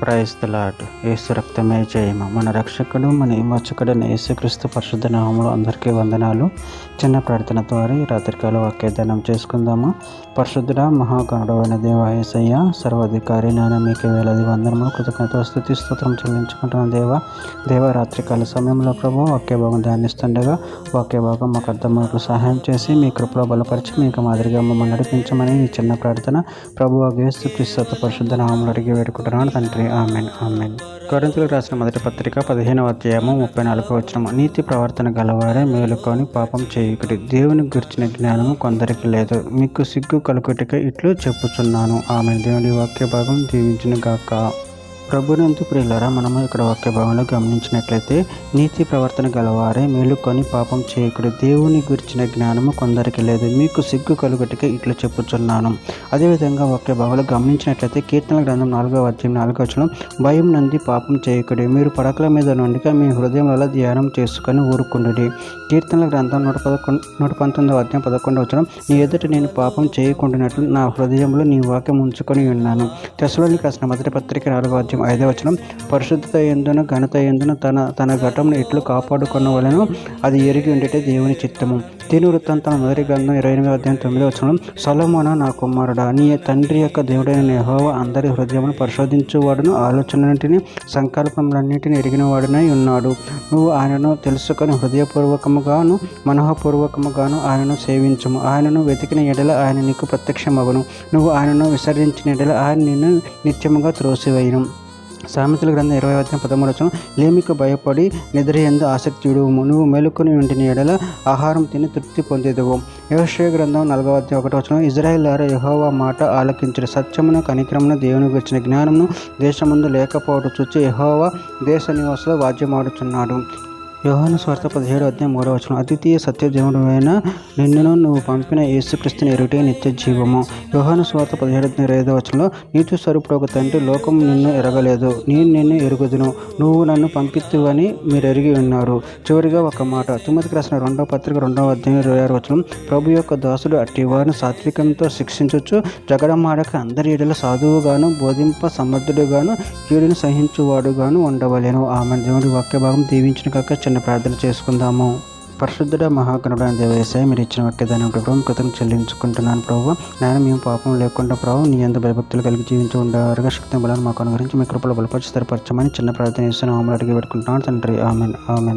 Praise the lord. యేసు రక్తమే జయము. మన రక్షకుడు మన విమోచకుడైన యేసుక్రీస్తు పరిశుద్ధ నామములో అందరికీ వందనాలు. చిన్న ప్రార్థన ద్వారా ఈ రాత్రికాల వాక్యదానం చేసుకుందాము. పరిశుద్ధుడ మహాగణుడైన దేవ యేసయ్య, సర్వాధికారి నాయన, మీకు వేలాది వందనములు, కృతజ్ఞత స్తుతి స్తోత్రం చెల్లించుకుంటున్న దేవ రాత్రికాల సమయంలో ప్రభు వాక్య భాగం ధ్యానిస్తుండగా వాక్య భాగం మాకు అర్థమవుతూ సహాయం చేసి మీ కృపలో బలపరిచి మీకు మాదిరిగా మమ్మల్ని నడిపించమని ఈ చిన్న ప్రార్థన ప్రభు యేసుక్రీస్తు పరిశుద్ధ నామములో అడిగి వేడుకుంటున్నాను తండ్రి. Amen amen. కొరింథీయులకు రాసిన మొదటి పత్రిక 15వ అధ్యాయము 34వ వచనం. నీతి ప్రవర్తన గలవారే మేలుకొని పాపం చేయుకుడి, దేవుని గురించిన జ్ఞానము కొందరికి లేదు, మీకు సిగ్గు కలుగుటకై ఇట్లు చెప్పుచున్నాను. ఆమెన్. దేవుని వాక్య భాగం దీవించును గాక. ప్రభునందు ప్రియులారా, మనము ఇక్కడ వాక్య భాగంలో గమనించినట్లయితే నీతి ప్రవర్తన గలవారే మేలుకొని పాపం చేయకుడు, దేవుని గురించిన జ్ఞానము కొందరికి లేదు, మీకు సిగ్గు కలుగుటకే ఇట్లు చెప్పుచున్నాను. అదేవిధంగా వాక్య భాగంలో గమనించినట్లయితే కీర్తనల గ్రంథం 4వ అధ్యాయం 4వ వచనం, భయం నంది పాపం చేయకుడి, మీరు పడకల మీద నుండిగా మీ హృదయంలో ధ్యానం చేసుకొని ఊరుకుండుడి. కీర్తనల గ్రంథం 119వ అధ్యాయం 11వ వచనం, నీ ఎదుట నేను పాపం చేయకుండానట్లు నా హృదయంలో నీ వాక్యం ఉంచుకొని ఉన్నాను. తెస్సలోనికీయులకు రాసిన మొదటి పత్రిక 4వ అధ్యాయం 5వ వచనం, పరిశుద్ధత యందును ఘనత యందును తన ఘటమును ఎట్లు కాపాడుకొనవలెనో అది ఎరిగి ఉండేటే దేవుని చిత్తము. దినవృత్తాంతం మొదటి గ్రంథం 28వ అధ్యాయం 9వ వచనం, సొలొమోనా నా కుమారుడా, నీ తండ్రి యొక్క దేవుడైన యెహోవా అందరి హృదయమును పరిశోధించువాడును, ఆలోచనలన్నింటినీ సంకల్పములన్నింటినీ ఎరిగిన వాడునై ఉన్నాడు. నువ్వు ఆయనను తెలుసుకొని హృదయపూర్వకముగాను మనఃపూర్వకముగాను ఆయనను సేవించుము. ఆయనను వెతికిన ఎడల ఆయన నీకు ప్రత్యక్షమగును. నువ్వు ఆయనను విసర్జించిన ఎడల ఆయన నిన్ను నిత్యముగా త్రోసివేయును. సామెతల గ్రంథం 20వ అధ్యాయం 13వ వచనం, లేమికి భయపడి నిద్రయందు ఆసక్తి విడువుము, నువ్వు మేలుకొని ఉంటిన ఎడల ఆహారం తిని తృప్తి పొందేదవు. యెషయా గ్రంథం 4వ అధ్యాయం 1వ వచనం, ఇశ్రాయేలులారా యెహోవా మాట ఆలకించుడి, సత్యమును కనికరమును దేవుని గురించిన జ్ఞానమును దేశముందు లేకపోవడం చూచి యెహోవా దేశ నివాసులు వాద్యమాడుచున్నాడు. యోహాను సువార్త 17వ అధ్యాయం 3వ వచనం, అద్వితీయ సత్యదేవుడైన నిన్నును నువ్వు పంపిన యేసుక్రీస్తుని ఎరుటే నిత్య జీవము. యోహాను సువార్త 17వ వచనంలో, నీతి స్వరూపుడొక తండ్రి లోకం నిన్ను ఎరగలేదు, నేను నిన్ను ఎరుగుదును, నువ్వు నన్ను పంపిత్తువని మీరు ఎరిగి ఉన్నారు. చివరిగా ఒక మాట, తిమోతికి రాసిన 2వ పత్రిక 2వ అధ్యాయం 26వ వచనం, ప్రభు యొక్క దాసుడు అట్టివారిని సాత్వికంతో శిక్షించచ్చు, జగడమాడక అందరి ఎడల సాధువుగాను బోధింప సమర్థుడుగాను కీడును సహించువాడుగాను ఉండవలెను. ఆమె. దేవుడి వాక్య భాగం దీవించిన కాక చిన్న ప్రార్థన చేసుకుందాము. పరిశుద్ధుడ మహాగణుడైన దేవ యేసయ్య, మీరు ఇచ్చిన వాక్యదానం ప్రభు కృతజ్ఞతలు చెల్లించుకుంటున్నాను. ప్రభు నాయన, మేము పాపం లేకుండా ప్రభు నీ యందు భయభక్తులు కలిగి జీవించి ఉండేవారుగా శక్తి బలాన్ని మాకు అనుగ్రహించి మీ కృపలో బలపరిచి స్థిరపరచమని చిన్న ప్రార్థన చేస్తున్నాము. అడిగి పెట్టుకుంటున్నాను తండ్రి. Amen amen.